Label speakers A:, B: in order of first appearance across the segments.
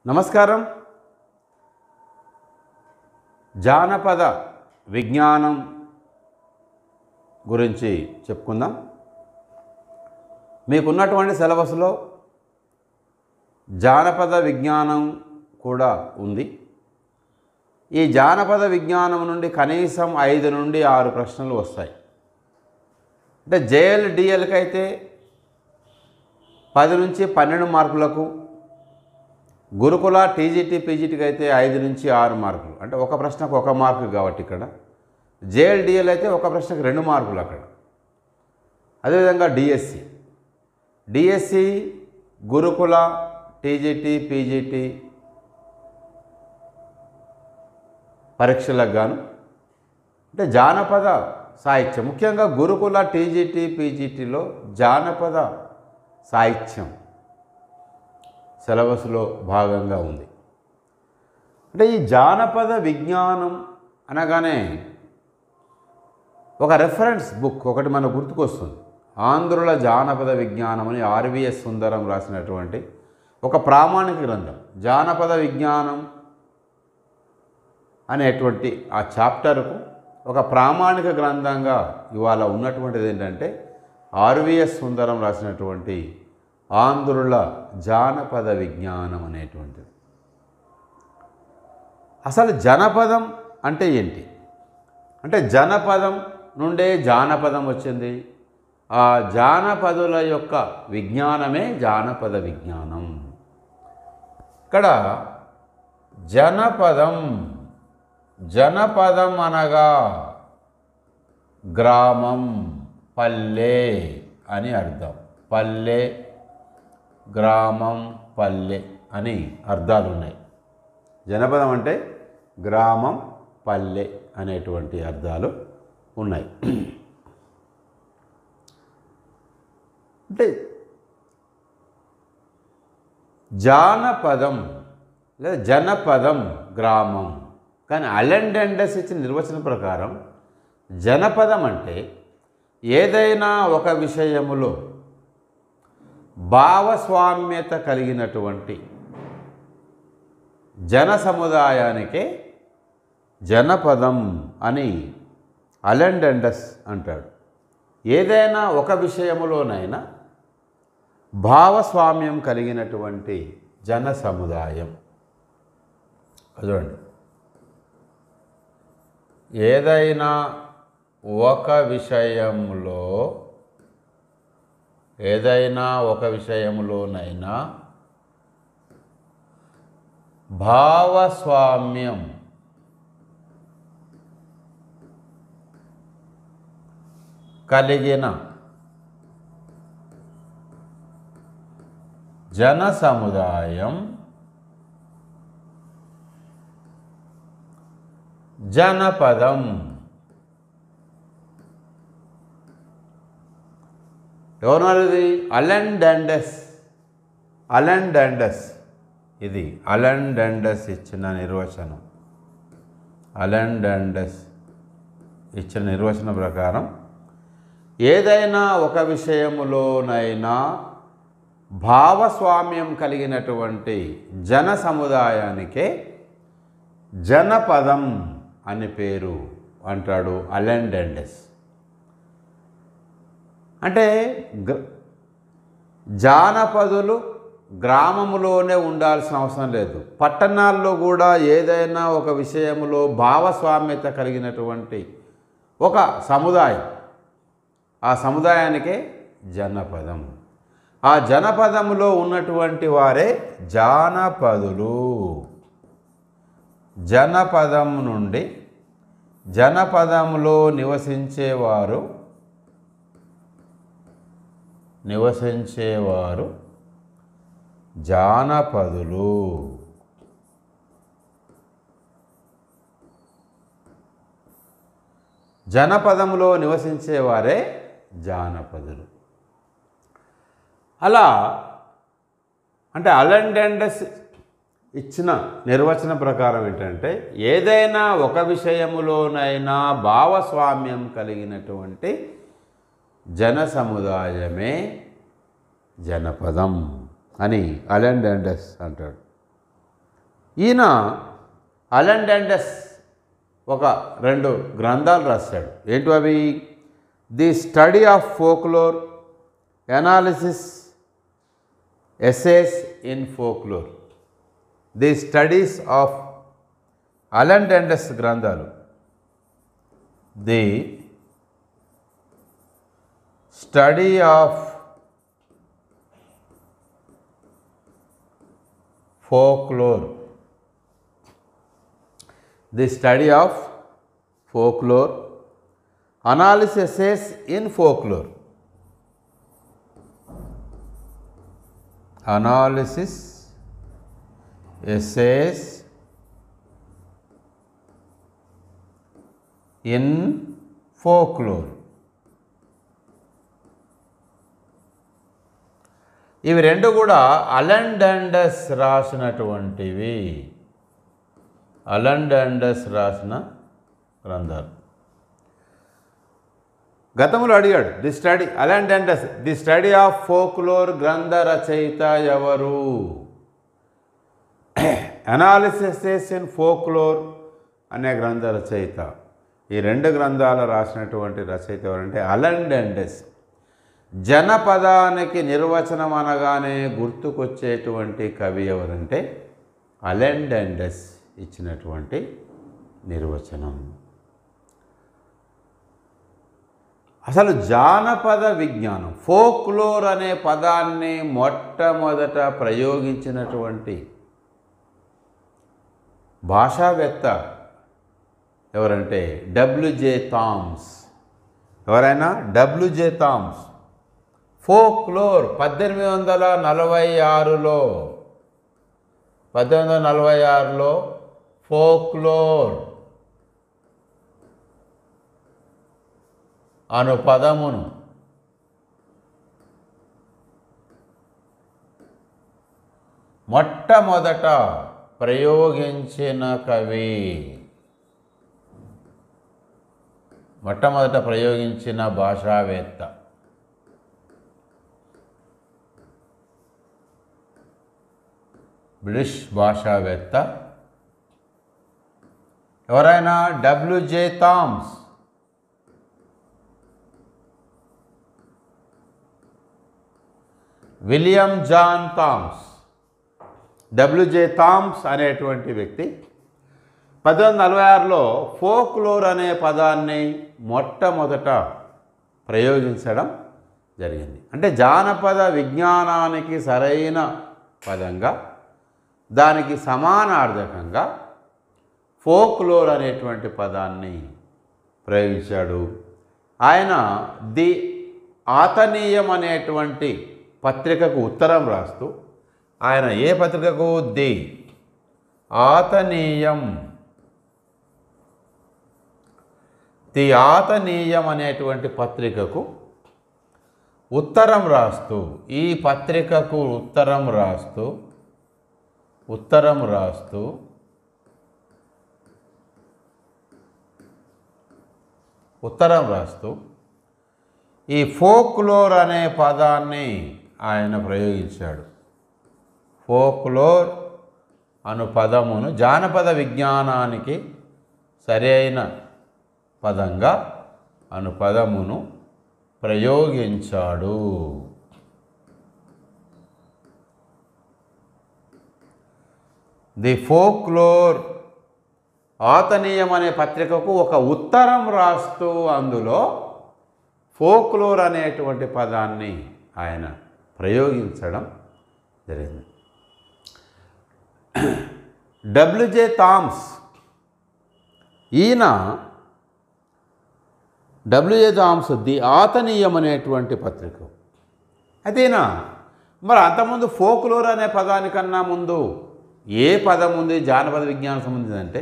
A: నమస్కారం. జానపద విజ్ఞానం గురించి చెప్పుకుందాం. మీకున్నటువంటి సిలబస్లో జానపద విజ్ఞానం కూడా ఉంది. ఈ జానపద విజ్ఞానం నుండి కనీసం 5 నుండి 6 ప్రశ్నలు వస్తాయి. అంటే జేఎల్ డిఎల్కి అయితే 10 నుంచి 12 మార్కులకు, గురుకుల టీజీటీ పీజీటీకి అయితే 5 నుంచి 6 మార్కులు. అంటే ఒక ప్రశ్నకు 1 మార్కు కాబట్టి ఇక్కడ జేఎల్ డిఎల్ అయితే ఒక ప్రశ్నకు 2 మార్కులు అక్కడ. అదేవిధంగా డిఎస్సి గురుకుల టీజీటీ పీజీటీ పరీక్షలకు గాను అంటే జానపద సాహిత్యం, ముఖ్యంగా గురుకుల టీజీటీ పీజీటీలో జానపద సాహిత్యం సిలబస్లో భాగంగా ఉంది. అంటే ఈ జానపద విజ్ఞానం అనగానే ఒక రెఫరెన్స్ బుక్ ఒకటి మనకు గుర్తుకొస్తుంది. ఆంధ్రుల జానపద విజ్ఞానం అని ఆర్వీఎస్ సుందరం రాసినటువంటి ఒక ప్రామాణిక గ్రంథం. జానపద విజ్ఞానం అనేటువంటి ఆ చాప్టర్కు ఒక ప్రామాణిక గ్రంథంగా ఇవాళ ఉన్నటువంటిది ఏంటంటే ఆర్వీఎస్ సుందరం రాసినటువంటి ఆంధ్రుల జానపద విజ్ఞానం అనేటువంటిది. అసలు జనపదం అంటే ఏంటి? అంటే జనపదం నుండే జానపదం వచ్చింది. ఆ జానపదుల యొక్క విజ్ఞానమే జానపద విజ్ఞానం. ఇక్కడ జనపదం అనగా గ్రామం, పల్లె అని అర్థం. పల్లె, గ్రామం, పల్లె అని అర్థాలు ఉన్నాయి. జనపదం అంటే గ్రామం, పల్లె అనేటువంటి అర్థాలు ఉన్నాయి. అంటే జానపదం లేదా జనపదం గ్రామం. కానీ అలెన్ డెండస్ ఇచ్చిన నిర్వచనం ప్రకారం జనపదం అంటే ఏదైనా ఒక విషయములో భావస్వామ్యత కలిగినటువంటి జన సముదాయానికే జనపదం అని అలెన్ డెండస్ అంటాడు. ఏదైనా ఒక విషయములోనైనా భావస్వామ్యం కలిగినటువంటి జన సముదాయం. చూడండి, ఏదైనా ఒక విషయంలోనైనా భావస్వామ్యం కలిగిన జన సముదాయం జనపదం. ఎవరున్నారు ఇది? అలెన్ డెండస్. ఇది అలెన్ డెండస్ ఇచ్చిన నిర్వచనం. అలెన్ డెండస్ ఇచ్చిన నిర్వచనం ప్రకారం ఏదైనా ఒక విషయములోనైనా భావస్వామ్యం కలిగినటువంటి జన సముదాయానికే జనపదం అని పేరు అంటాడు అలెన్ డెండస్. అంటే జానపదులు గ్రామములోనే ఉండాల్సిన అవసరం లేదు. పట్టణాల్లో కూడా ఏదైనా ఒక విషయంలో భావస్వామ్యత కలిగినటువంటి ఒక సముదాయం, ఆ సముదాయానికే జనపదం. ఆ జనపదములో ఉన్నటువంటి వారే జానపదులు. జనపదం నుండి జనపదములో నివసించేవారు జానపదులు. జనపదములో నివసించేవారే జానపదులు. అలా అంటే అలెన్ డెండస్ ఇచ్చిన నిర్వచనం ప్రకారం ఏంటంటే ఏదైనా ఒక విషయములోనైనా భావస్వామ్యం కలిగినటువంటి జన సముదాయమే జనపదం అని అలెన్ డెండస్ అంటాడు. ఈయన అలెన్ డాండస్ ఒక 2 గ్రంథాలు రాశాడు. ఏంటి అవి? The study of folklore, analysis, essays in folklore. The studies of Alan Dundes గ్రంథాలు. The study of folklore, the study of folklore, analysis essays in folklore, analysis essays in folklore. ఇవి 2 కూడా అలెన్ డాండస్ రాసినటువంటివి. అలెన్ డాండస్ రాసిన గ్రంథాలు. గతంలో అడిగాడు, the study Alan Dundes the study of folklore గ్రంథ రచయిత ఎవరు? అనాలిసిస్ ఇన్ ఫోక్లోర్ అనే గ్రంథ రచయిత. ఈ 2 గ్రంథాలు రాసినటువంటి రచయిత ఎవరంటే అలెన్ డాండస్. జనపదానికి నిర్వచనం అనగానే గుర్తుకొచ్చేటువంటి కవి ఎవరంటే అలెన్ డాండస్ ఇచ్చినటువంటి నిర్వచనం. అసలు జానపద విజ్ఞానం, ఫోక్లోర్ అనే పదాన్ని మొట్టమొదట ప్రయోగించినటువంటి భాషావేత్త ఎవరంటే డబ్ల్యూజే థామ్స్. ఎవరైనా? W J Thoms. ఫోక్లోర్ 1846లో ఫోక్లోర్ అను పదమును మొట్టమొదట ప్రయోగించిన కవి, మొట్టమొదట ప్రయోగించిన భాషావేత్త. బ్రిటిష్ భాషావేత్త ఎవరైనా? W J Thoms. William John Thoms. W J Thoms అనేటువంటి వ్యక్తి 1846లో ఫోక్లోర్ అనే పదాన్ని మొట్టమొదట ప్రయోగించడం జరిగింది. అంటే జానపద విజ్ఞానానికి సరైన పదంగా, దానికి సమానార్థకంగా ఫోక్లోర్ అనేటువంటి పదాన్ని ప్రయోగించాడు. ఆయన ది ఆతనీయం అనేటువంటి పత్రికకు ఉత్తరం రాస్తూ, ఆయన ఏ పత్రికకు? ది ఆతనీయం. ది ఆతనీయం అనేటువంటి పత్రికకు ఉత్తరం రాస్తూ, ఈ పత్రికకు ఉత్తరం రాస్తూ ఈ ఫోక్లోర్ అనే పదాన్ని ఆయన ప్రయోగించాడు. ఫోక్లోర్ అను పదమును జానపద విజ్ఞానానికి సరైన పదంగా అను పదమును ప్రయోగించాడు. ది ఫోక్లోర్ ఆతనీయం అనే పత్రికకు ఒక ఉత్తరం రాస్తూ అందులో ఫోక్లోర్ అనేటువంటి పదాన్ని ఆయన ప్రయోగించడం జరిగింది. డబ్ల్యూజే థామ్స్, ఈయన డబ్ల్యూజే థామ్స్ ది ఆతనీయం అనేటువంటి పత్రిక. అయితే ఈయన మరి అంతకుముందు ఫోక్లోర్ అనే పదానికన్నా ముందు ఏ పదం ఉంది జానపద విజ్ఞానం సంబంధించిందంటే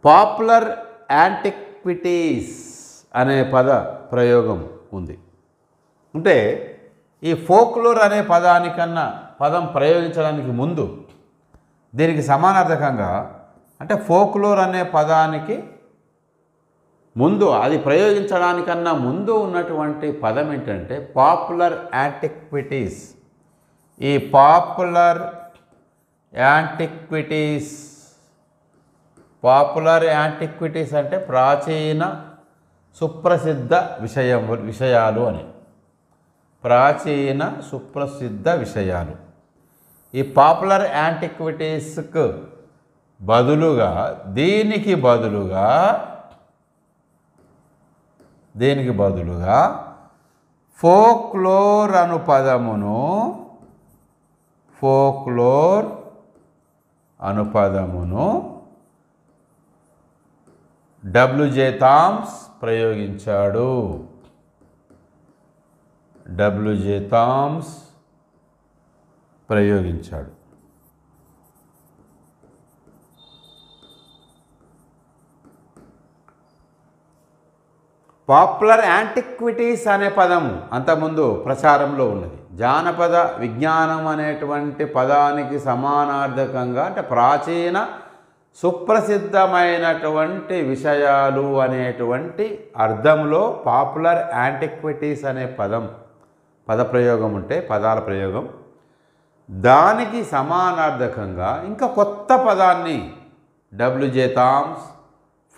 A: పాపులర్ యాంటిక్విటీస్ అనే పద ప్రయోగం ఉంది. అంటే ఈ ఫోక్లోర్ అనే పదం ప్రయోగించడానికి ముందు దీనికి సమానార్థకంగా, అంటే ఫోక్లోర్ అనే పదానికి ముందు, అది ప్రయోగించడానికన్నా ముందు ఉన్నటువంటి పదం ఏంటంటే పాపులర్ యాంటిక్విటీస్. ఈ పాపులర్ యాంటిక్విటీస్. పాపులర్ యాంటిక్విటీస్ అంటే ప్రాచీన సుప్రసిద్ధ విషయాలు అని. ప్రాచీన సుప్రసిద్ధ విషయాలు. ఈ పాపులర్ యాంటిక్విటీస్కు బదులుగా దీనికి బదులుగా ఫోక్లోర్ అను పదమును డబ్ల్యూజే థామ్స్ ప్రయోగించాడు. పాపులర్ యాంటిక్విటీస్ అనే పదము అంతకుముందు ప్రచారంలో ఉన్నది. జానపద విజ్ఞానం అనేటువంటి పదానికి సమానార్థకంగా అంటే ప్రాచీన సుప్రసిద్ధమైనటువంటి విషయాలు అనేటువంటి అర్థంలో పాపులర్ యాంటిక్విటీస్ అనే పదప్రయోగం ఉంటే పదాల ప్రయోగం, దానికి సమానార్థకంగా ఇంకా కొత్త పదాన్ని డబ్ల్యూజే థామ్స్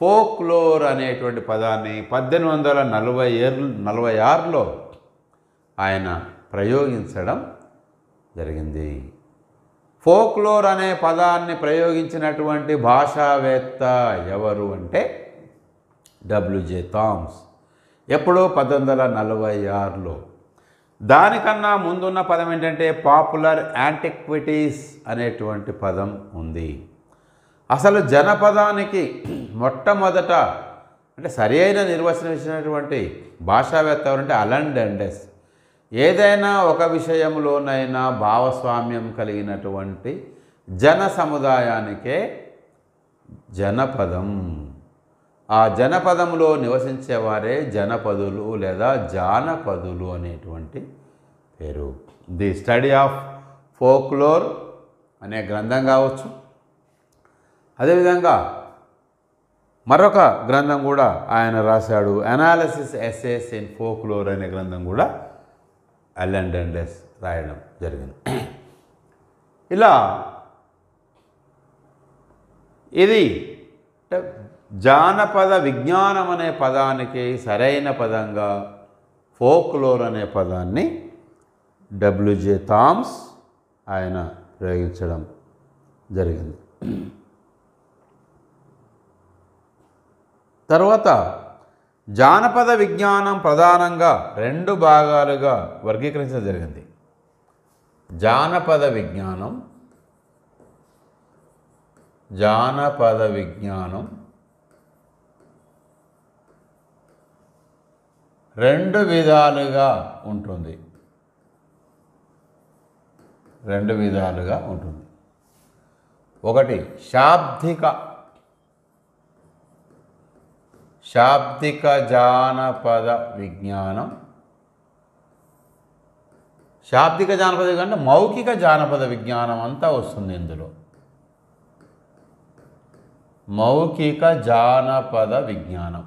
A: ఫోక్లోర్ అనేటువంటి పదాన్ని 1846లో ఆయన ప్రయోగించడం జరిగింది. ఫోక్లోర్ అనే పదాన్ని ప్రయోగించినటువంటి భాషావేత్త ఎవరు అంటే డబ్ల్యూజే థామ్స్. ఎప్పుడో 1846లో. దానికన్నా ముందున్న పదం ఏంటంటే పాపులర్ యాంటిక్విటీస్ అనేటువంటి పదం ఉంది. అసలు జనపదానికి మొట్టమొదట అంటే సరి అయిన నిర్వచనం ఇచ్చినటువంటి భాషావేత్త ఎవరంటే అలన్ డండెస్. ఏదైనా ఒక విషయంలోనైనా భావస్వామ్యం కలిగినటువంటి జన సముదాయానికే జనపదం. ఆ జనపదంలో నివసించేవారే జనపదులు లేదా జానపదులు అనేటువంటి పేరు. ది స్టడీ ఆఫ్ ఫోక్లోర్ అనే గ్రంథం కావచ్చు. అదేవిధంగా మరొక గ్రంథం కూడా ఆయన రాశాడు, అనాలిసిస్ ఎస్సేస్ ఇన్ ఫోక్లోర్ అనే గ్రంథం కూడా అలన్ డండెస్ రాయడం జరిగింది. ఇలా ఇది జానపద విజ్ఞానం అనే పదానికి సరైన పదంగా ఫోక్లోర్ అనే పదాన్ని డబ్ల్యూజే థామ్స్ ఆయన ప్రయోగించడం జరిగింది. తర్వాత జానపద విజ్ఞానం ప్రధానంగా 2 భాగాలుగా వర్గీకరించడం జరిగింది. జానపద విజ్ఞానం 2 విధాలుగా ఉంటుంది. 2 విధాలుగా ఉంటుంది. ఒకటి శాబ్దిక జానపద విజ్ఞానం. శాబ్దిక జానపద విజ్ఞానం అంటే మౌఖిక జానపద విజ్ఞానం అంతా వస్తుంది ఇందులో. మౌఖిక జానపద విజ్ఞానం.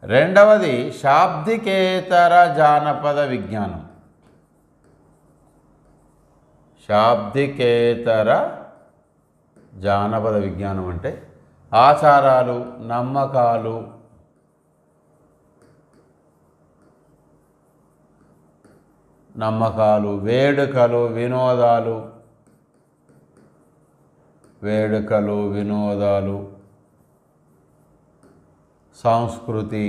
A: రెండవది శాబ్దికేతర జానపద విజ్ఞానం. శాబ్దికేతర జానపద విజ్ఞానం అంటే ఆచారాలు, నమ్మకాలు, వేడుకలు, వినోదాలు, సంస్కృతి,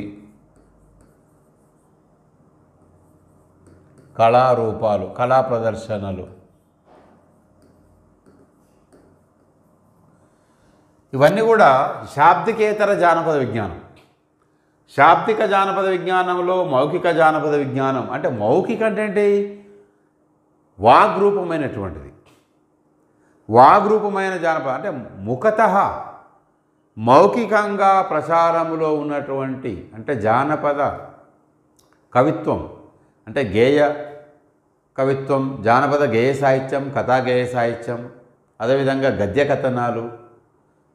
A: కళారూపాలు, కళా ప్రదర్శనలు, ఇవన్నీ కూడా శాబ్దికేతర జానపద విజ్ఞానం. శాబ్దిక జానపద విజ్ఞానంలో మౌఖిక జానపద విజ్ఞానం అంటే మౌఖిక అంటే ఏంటి? వాగ్రూపమైనటువంటిది. వాగ్రూపమైన జానపద అంటే ముఖతః మౌఖికంగా ప్రచారములో ఉన్నటువంటి అంటే జానపద కవిత్వం అంటే గేయ కవిత్వం, జానపద గేయ సాహిత్యం, కథా గేయ సాహిత్యం, అదేవిధంగా గద్య కథనాలు,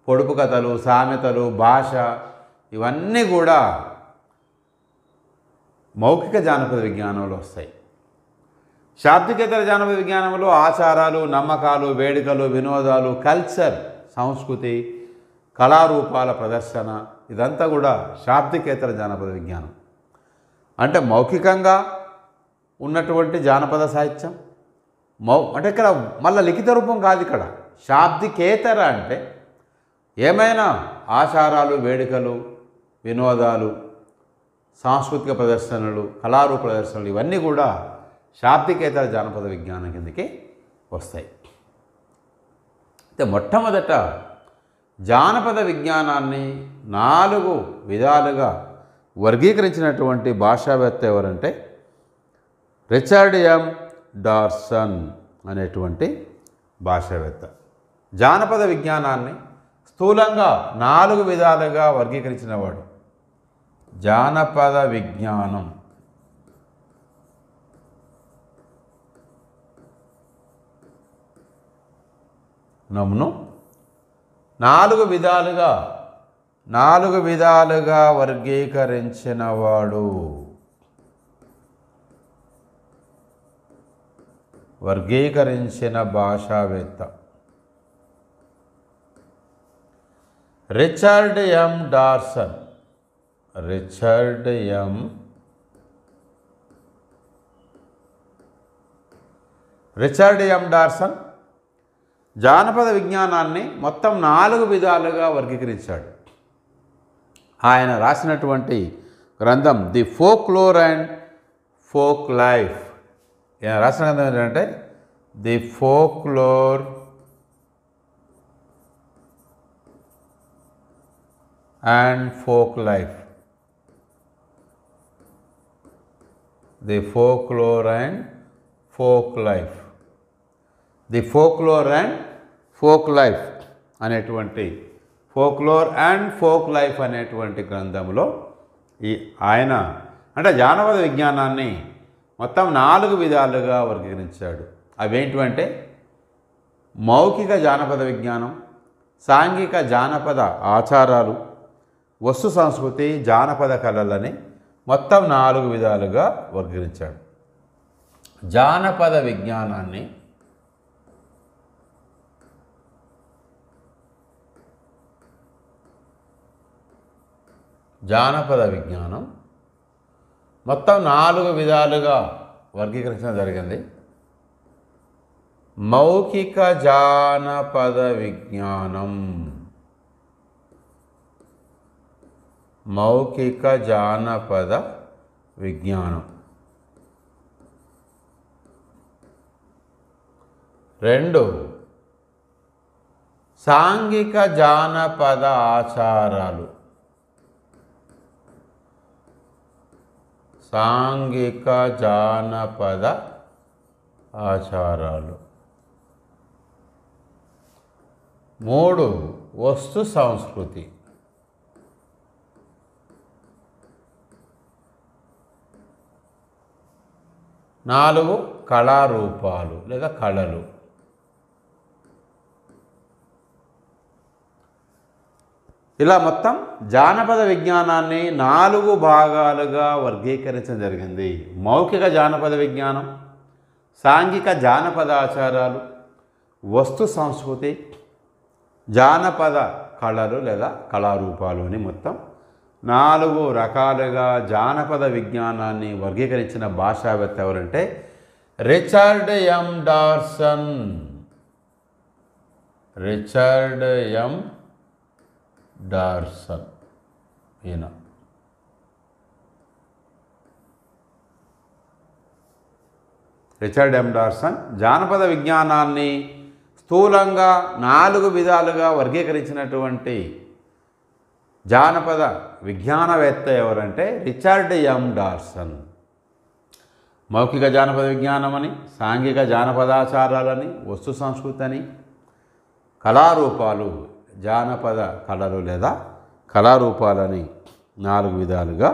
A: పొడుపు కథలు, సామెతలు, భాష, ఇవన్నీ కూడా మౌఖిక జానపద విజ్ఞానంలో వస్తాయి. శాబ్దికేతర జానపద విజ్ఞానంలో ఆచారాలు, నమ్మకాలు, వేడుకలు, వినోదాలు, కల్చర్, సంస్కృతి, కళారూపాల ప్రదర్శన, ఇదంతా కూడా శాబ్దికేతర జానపద విజ్ఞానం. అంటే మౌఖికంగా ఉన్నటువంటి జానపద సాహిత్యం, అంటే ఇక్కడ మళ్ళీ లిఖిత రూపం కాదు. ఇక్కడ శాబ్దికేతర అంటే ఏమైనా ఆచారాలు, వేడుకలు, వినోదాలు, సాంస్కృతిక ప్రదర్శనలు, కళారూప ప్రదర్శనలు, ఇవన్నీ కూడా శాబ్దికేతర జానపద విజ్ఞానం కిందకి వస్తాయి. అయితే మొట్టమొదట జానపద విజ్ఞానాన్ని 4 విధాలుగా వర్గీకరించినటువంటి భాషావేత్త ఎవరంటే రిచర్డ్ ఎం డార్సన్ అనేటువంటి భాషావేత్త. జానపద విజ్ఞానాన్ని స్థూలంగా 4 విధాలుగా వర్గీకరించినవాడు. జానపద విజ్ఞానం నమ్ను 4 విధాలుగా వర్గీకరించినవాడు. వర్గీకరించిన భాషావేత్త రిచర్డ్ ఎం డార్సన్. రిచర్డ్ ఎం డార్సన్ జానపద విజ్ఞానాన్ని మొత్తం 4 విధాలుగా వర్గీకరించాడు. ఆయన రాసినటువంటి గ్రంథం the folklore and folk life. ఈయన రాసిన గ్రంథం ఏంటంటే the folklore and folk life. The folklore and folk life. The folklore and folk life అనేటువంటి ఫోక్లోర్ అండ్ ఫోక్ లైఫ్ అనేటువంటి గ్రంథంలో ఆయన అంటే జానపద విజ్ఞానాన్ని మొత్తం 4 విధాలుగా వర్గీకరించాడు. అవేంటివంటే మౌఖిక జానపద విజ్ఞానం, సాంఘిక జానపద ఆచారాలు, వస్తు సంస్కృతి, జానపద కళలని మొత్తం 4 విధాలుగా వర్గీకరించాడు. జానపద విజ్ఞానం మొత్తం 4 విధాలుగా వర్గీకరించడం జరిగింది. మౌఖిక జానపద విజ్ఞానం, మౌఖిక జానపద విజ్ఞానం. 2 సాంఘిక జానపద ఆచారాలు. సాంఘిక జానపద ఆచారాలు. 3 వస్తు సంస్కృతి. 4 కళారూపాలు లేదా కళలు. ఇలా మొత్తం జానపద విజ్ఞానాన్ని 4 భాగాలుగా వర్గీకరించడం జరిగింది. మౌఖిక జానపద విజ్ఞానం, సాంఘిక జానపద ఆచారాలు, వస్తు సంస్కృతి, జానపద కళలు లేదా కళారూపాలు అని మొత్తం 4 రకాలుగా జానపద విజ్ఞానాన్ని వర్గీకరించిన భాషావేత్త ఎవరంటే రిచర్డ్ ఎం డార్సన్. రిచర్డ్ ఎం డార్సన్ ఈయన. రిచర్డ్ ఎం డార్సన్ జానపద విజ్ఞానాన్ని స్థూలంగా 4 విధాలుగా వర్గీకరించినటువంటి జానపద విజ్ఞానవేత్త ఎవరంటే రిచర్డ్ ఎం డార్సన్. మౌఖిక జానపద విజ్ఞానమని, సాంఘిక జానపదాచారాలని, వస్తు సంస్కృతి అని, కళారూపాలు, జానపద కళలు లేదా కళారూపాలని 4 విధాలుగా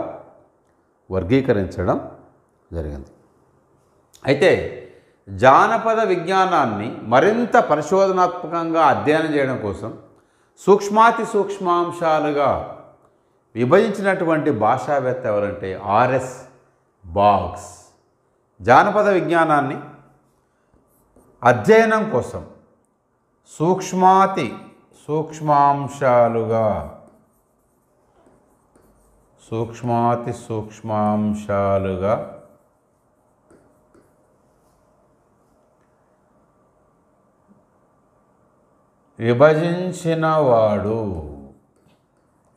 A: వర్గీకరించడం జరిగింది. అయితే జానపద విజ్ఞానాన్ని మరింత పరిశోధనాత్మకంగా అధ్యయనం చేయడం కోసం సూక్ష్మాతి సూక్ష్మాంశాలుగా విభజించినటువంటి భాషావేత్త ఎవరంటే ఆర్ఎస్ బాగ్స్. జానపద విజ్ఞానాన్ని అధ్యయనం కోసం సూక్ష్మాతి సూక్ష్మాంశాలుగా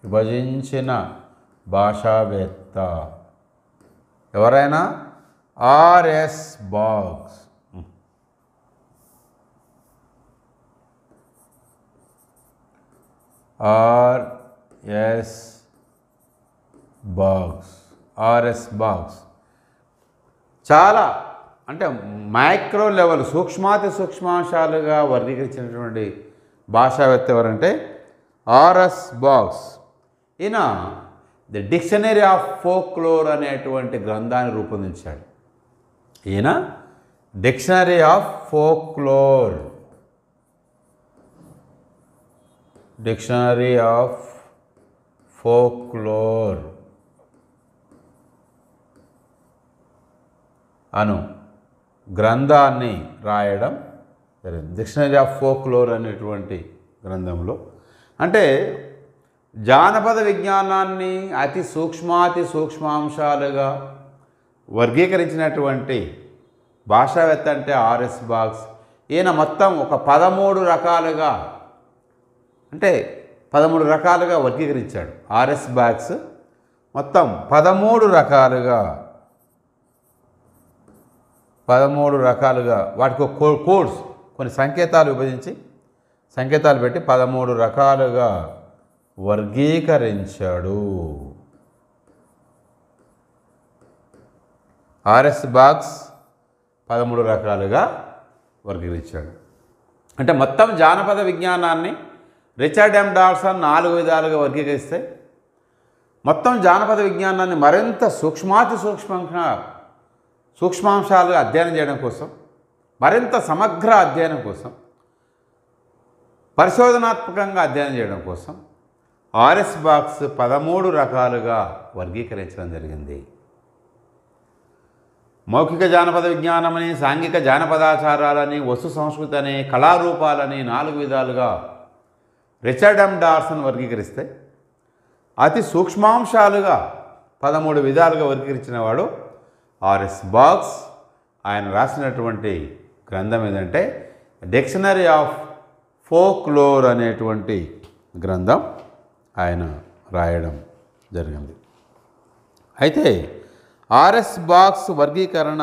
A: విభజించిన భాషావేత్త ఎవరైనా ఆర్ఎస్ బాగ్స్. ఆర్ఎస్ బాగ్స్ చాలా అంటే మైక్రో లెవెల్ సూక్ష్మాతి సూక్ష్మాంశాలుగా వర్గీకరించినటువంటి భాషావేత్త ఎవరంటే ఆర్ఎస్ బాగ్స్. ఈయన ది డిక్షనరీ ఆఫ్ ఫోక్లోర్ అనేటువంటి గ్రంథాన్ని రూపొందించాడు. ఈయన డిక్షనరీ ఆఫ్ ఫోక్లోర్ అను గ్రంథాన్ని రాయడం జరిగింది. డిక్షనరీ ఆఫ్ ఫోక్లోర్ అనేటువంటి గ్రంథంలో అంటే జానపద విజ్ఞానాన్ని అతి సూక్ష్మాతి సూక్ష్మాంశాలుగా వర్గీకరించినటువంటి భాషావేత్త అంటే ఆర్ఎస్ బాగ్స్. ఈయన మొత్తం ఒక 13 రకాలుగా అంటే 13 రకాలుగా వర్గీకరించాడు. ఆర్ఎస్ బాగ్స్ మొత్తం 13 రకాలుగా వాటికి ఒక కోడ్స్ కొన్ని సంకేతాలు విభజించి సంకేతాలు పెట్టి 13 రకాలుగా వర్గీకరించాడు. ఆర్ఎస్ బాగ్స్ 13 రకాలుగా వర్గీకరించాడు. అంటే మొత్తం జానపద విజ్ఞానాన్ని రిచర్డ్ ఎం డాల్సన్ 4 విధాలుగా వర్గీకరిస్తే మొత్తం జానపద విజ్ఞానాన్ని మరింత సూక్ష్మాంశాలుగా అధ్యయనం చేయడం కోసం, మరింత సమగ్ర అధ్యయనం కోసం, పరిశోధనాత్మకంగా అధ్యయనం చేయడం కోసం ఆర్ఎస్ బాగ్స్ 13 రకాలుగా వర్గీకరించడం జరిగింది. మౌఖిక జానపద విజ్ఞానమని, సాంఘిక జానపదాచారాలని, వస్తు సంస్కృతి అని, కళారూపాలని 4 విధాలుగా రిచర్డ్ ఎం డాల్సన్ వర్గీకరిస్తే అతి సూక్ష్మాంశాలుగా 13 విధాలుగా వర్గీకరించిన వాడు ఆర్ఎస్ బాగ్స్. ఆయన రాసినటువంటి గ్రంథం ఏదంటే డిక్షనరీ ఆఫ్ ఫోక్లోర్ అనేటువంటి గ్రంథం ఆయన రాయడం జరిగింది. అయితే ఆర్ఎస్ బాగ్స్ వర్గీకరణ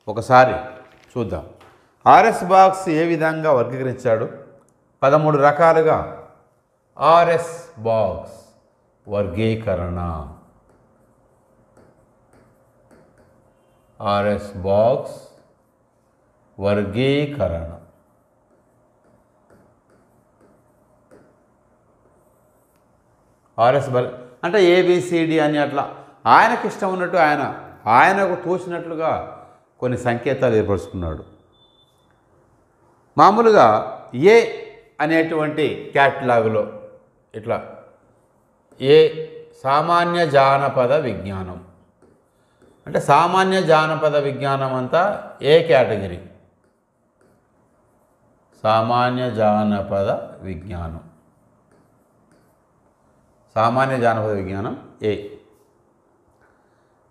A: ఒకసారి చూద్దాం. ఆర్ఎస్ బాగ్స్ ఏ విధంగా వర్గీకరించాడు? 13 రకాలుగా ఆర్ఎస్ బాగ్స్ వర్గీకరణ. ఆర్ఎస్ బాగ్స్ వర్గీకరణ అంటే ఏబిసిడి అని అట్లా ఆయనకి ఇష్టం ఉన్నట్టు ఆయనకు తోచినట్లుగా కొన్ని సంకేతాలు ఏర్పరుచుకున్నాడు. మామూలుగా ఏ అనేటువంటి క్యాటలాగులో ఇట్లా ఏ సామాన్య జానపద విజ్ఞానం అంటే సామాన్య జానపద విజ్ఞానం అంతా ఏ కేటగిరీ. సామాన్య జానపద విజ్ఞానం ఏ.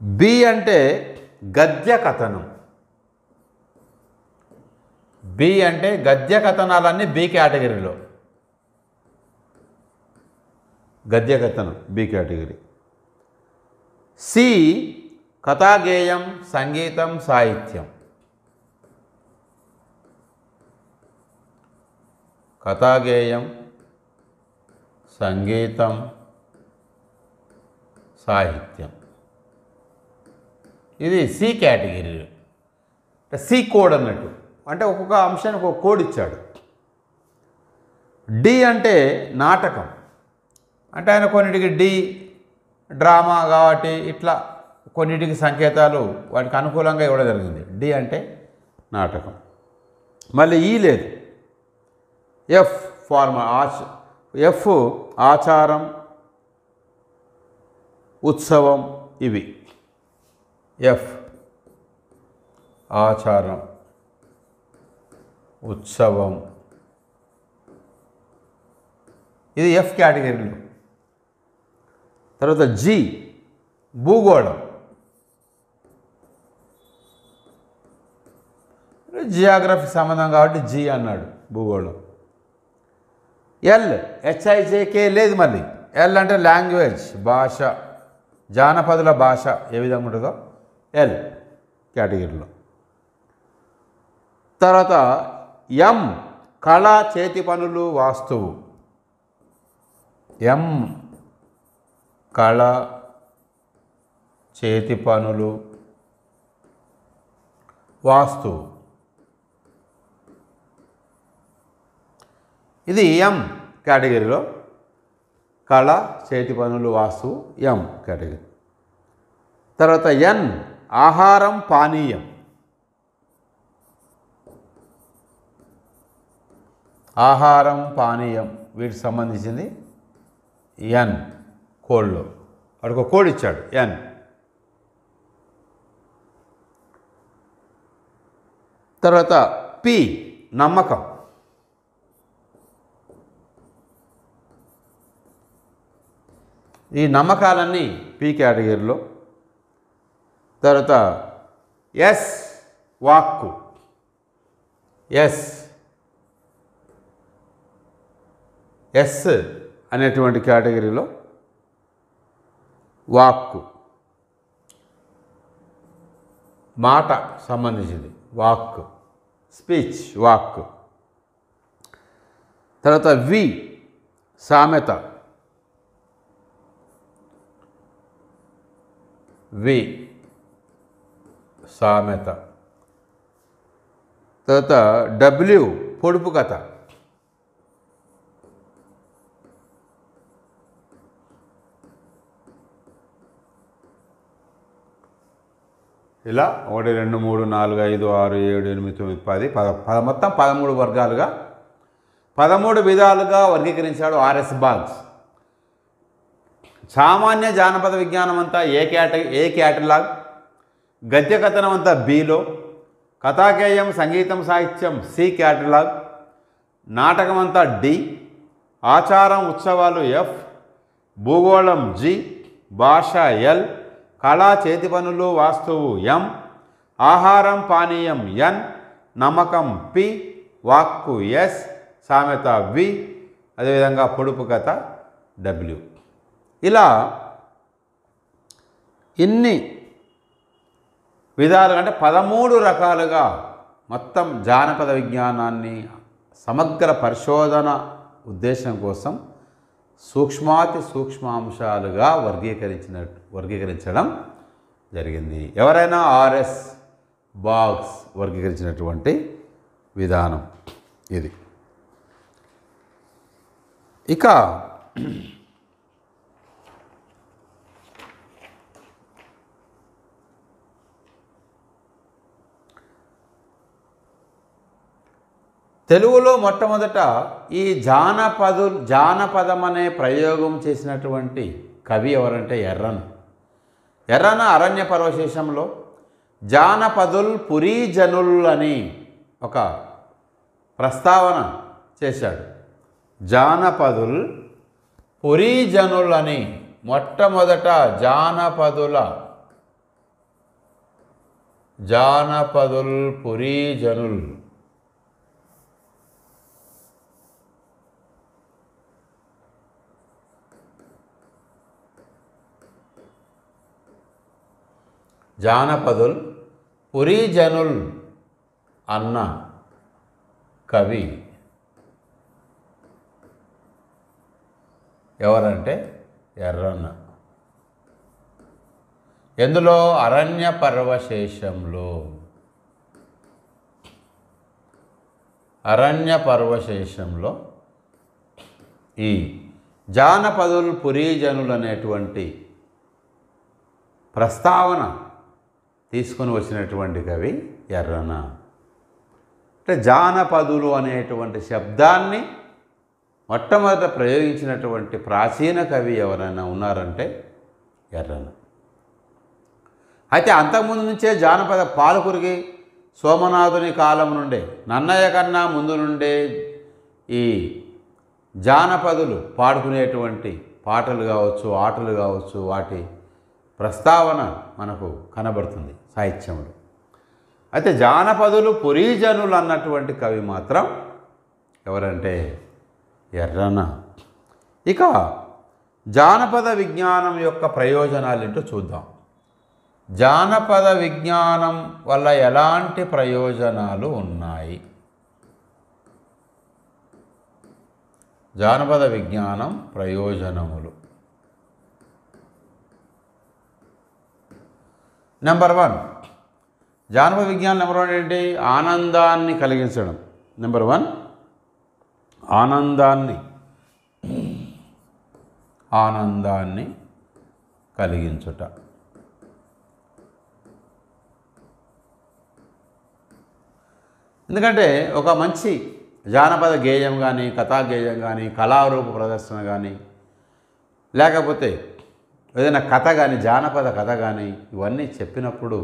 A: బి అంటే గద్య కథనం. బి అంటే గద్య కథనాలన్నీ బి కేటగిరీలో. గద్య కథనం బి కేటగిరీ. సి కథాగేయం, సంగీతం, సాహిత్యం. కథాగేయం, సంగీతం, సాహిత్యం ఇది సి కేటగిరీ. సి కోడ్ అన్నట్టు అంటే ఒక్కొక్క అంశానికి ఒక కోడ్ ఇచ్చాడు. డి అంటే నాటకం అంటే ఆయన కొన్నిటికి డి డ్రామా కాబట్టి ఇట్లా కొన్నిటికి సంకేతాలు వాటికి అనుకూలంగా ఇవ్వడం జరిగింది. డి అంటే నాటకం. మళ్ళీ ఈ లేదు. ఎఫ్ ఎఫ్ ఆచారం, ఉత్సవం ఇవి. ఎఫ్ ఆచారం, ఉత్సవం, ఇది ఎఫ్ కేటగిరీలో. తర్వాత జి భూగోళం, జియోగ్రఫీ సంబంధం కాబట్టి జి అన్నాడు భూగోళం. ఎల్ హెచ్ఐజేకే లేదు, మళ్ళీ ఎల్ అంటే లాంగ్వేజ్ భాష, జానపదుల భాష ఏ విధంగా ఉంటుందో ఎల్ కేటగిరీలో. తర్వాత ఎం కళ చేతి పనులు వాస్తువు, ఎం కళ చేతి పనులు వాస్తువు, ఇది ఎం కేటగిరీలో. కళ చేతి పనులు వాస్తువు ఎం కేటగిరీ. తర్వాత ఎన్ ఆహారం పానీయం, ఆహారం పానీయం వీటికి సంబంధించింది ఎన్ కోడ్లో. వాడికి ఒక కోడ్ ఇచ్చాడు ఎన్. తర్వాత పి నమ్మకం, ఈ నమ్మకాలన్నీ పి కేటగిరీలో. తర్వాత ఎస్ వాక్కు, ఎస్ అనేటువంటి కేటగిరీలో వాక్కు, మాట సంబంధించింది వాక్కు, స్పీచ్ వాక్కు. తర్వాత వి సామెత, వి సామెత. తర్వాత డబ్ల్యూ పొడుపు కథ, ఇలా 1 2 3 4 5 6 7 8 9 10 మొత్తం 13 వర్గాలుగా 13 విధాలుగా వర్గీకరించాడు ఆర్ఎస్ బాగ్స్. సామాన్య జానపద విజ్ఞానం అంతా ఏ క్యాటలాగ్, గద్య కథనం అంతా బిలో, కథాగేయం సంగీతం సాహిత్యం సి క్యాటలాగ్, నాటకం అంతా డి, ఆచారం ఉత్సవాలు ఎఫ్, భూగోళం జి, భాష ఎల్, కళా చేతి పనులు వాస్తువు ఎం, ఆహారం పానీయం ఎన్, నమ్మకం పి, వాక్కు ఎస్, సామెత వి, అదేవిధంగా పొడుపు కథ డబ్ల్యూ. ఇలా ఇన్ని విధాలుగా అంటే 13 రకాలుగా మొత్తం జానపద విజ్ఞానాన్ని సమగ్ర పరిశోధన ఉద్దేశం కోసం సూక్ష్మాతి సూక్ష్మాంశాలుగా వర్గీకరించడం జరిగింది. ఎవరైనా ఆర్ఎస్ బాగ్స్ వర్గీకరించినటువంటి విధానం ఇది. ఇక తెలుగులో మొట్టమొదట ఈ జానపదం అనే ప్రయోగం చేసినటువంటి కవి ఎవరంటే ఎర్రన అరణ్య పర్వశేషంలో జానపదుల్ పురీజనుల్ అని ఒక ప్రస్తావన చేశాడు. జానపదుల్ పురీజనుల్ అని మొట్టమొదట జానపదుల్ పురీజనుల్ జానపదుల్ పురీజనుల్ అన్న కవి ఎవరంటే ఎర్రన్న. ఎందులో అరణ్య పర్వశేషంలో ఈ జానపదుల్ పురీజనులు అనేటువంటి ప్రస్తావన తీసుకొని వచ్చినటువంటి కవి ఎర్రన. అంటే జానపదులు అనేటువంటి శబ్దాన్ని మొట్టమొదట ప్రయోగించినటువంటి ప్రాచీన కవి ఎవరైనా ఉన్నారంటే ఎర్రన. అయితే అంతకుముందు నుంచే జానపద పాలకురికి సోమనాథుని కాలం నుండే, నన్నయ్య కన్నా ముందు నుండే ఈ జానపదులు పాడుకునేటువంటి పాటలు కావచ్చు, ఆటలు కావచ్చు, వాటి ప్రస్తావన మనకు కనబడుతుంది సాహిత్యంలో. అయితే జానపదులు పురీజనులు అన్నటువంటి కవి మాత్రం ఎవరంటే ఎర్రన. ఇక జానపద విజ్ఞానం యొక్క ప్రయోజనాలు ఏంటో చూద్దాం. జానపద విజ్ఞానం వల్ల ఎలాంటి ప్రయోజనాలు ఉన్నాయి? జానపద విజ్ఞానం ప్రయోజనములు. నెంబర్ 1, జానపద విజ్ఞానం నెంబర్ 1 ఏంటి? ఆనందాన్ని కలిగించడం. నెంబర్ 1, ఆనందాన్ని కలిగించుట. ఎందుకంటే ఒక మంచి జానపద గేయం కానీ, కథా గేయం కానీ, కళారూప ప్రదర్శన కానీ, లేకపోతే ఏదైనా కథ కానీ, జానపద కథ కానీ, ఇవన్నీ చెప్పినప్పుడు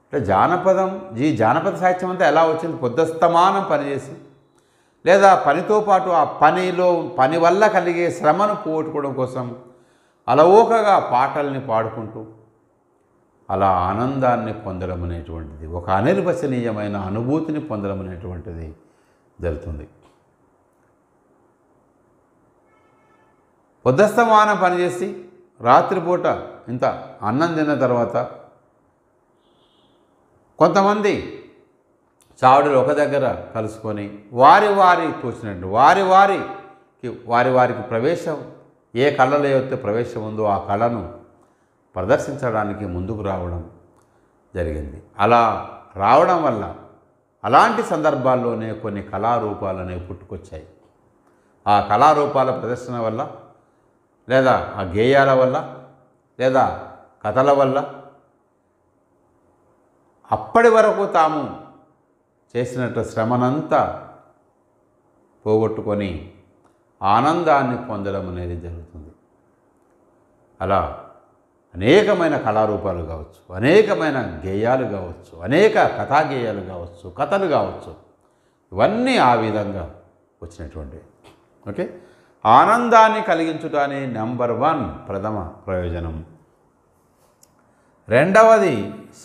A: అంటే జానపద సాహిత్యం అంతా ఎలా వచ్చింది? పొద్దస్తమానం పనిచేసి, లేదా పనితో పాటు ఆ పని వల్ల కలిగే శ్రమను పోగొట్టుకోవడం కోసం అలవోకగా పాటల్ని పాడుకుంటూ అలా ఆనందాన్ని పొందడం అనేటువంటిది, ఒక అనిర్వచనీయమైన అనుభూతిని పొందడం అనేటువంటిది జరుగుతుంది. పొద్దస్తమానం పనిచేసి రాత్రిపూట ఇంత అన్నం తిన్న తర్వాత కొంతమంది చావుడులు ఒక దగ్గర కలుసుకొని వారికి తోచినట్టు వారికి ప్రవేశం, ఏ కళలో అయితే ప్రవేశం ఉందో ఆ కళను ప్రదర్శించడానికి ముందుకు రావడం జరిగింది. అలా రావడం వల్ల అలాంటి సందర్భాల్లోనే కొన్ని కళారూపాలు అనేవి పుట్టుకొచ్చాయి. ఆ కళారూపాల ప్రదర్శన వల్ల, లేదా ఆ గేయాల వల్ల, లేదా కథల వల్ల అప్పటి వరకు తాము చేసినట్టు శ్రమనంతా పోగొట్టుకొని ఆనందాన్ని పొందడం అనేది జరుగుతుంది. అలా అనేకమైన కళారూపాలు కావచ్చు, అనేకమైన గేయాలు కావచ్చు, అనేక కథా గేయాలు కావచ్చు, కథలు కావచ్చు, ఇవన్నీ ఆ విధంగా వచ్చినటువంటివి. ఓకే, ఆనందాన్ని కలిగించుట అనే నెంబర్ 1 ప్రథమ ప్రయోజనం. రెండవది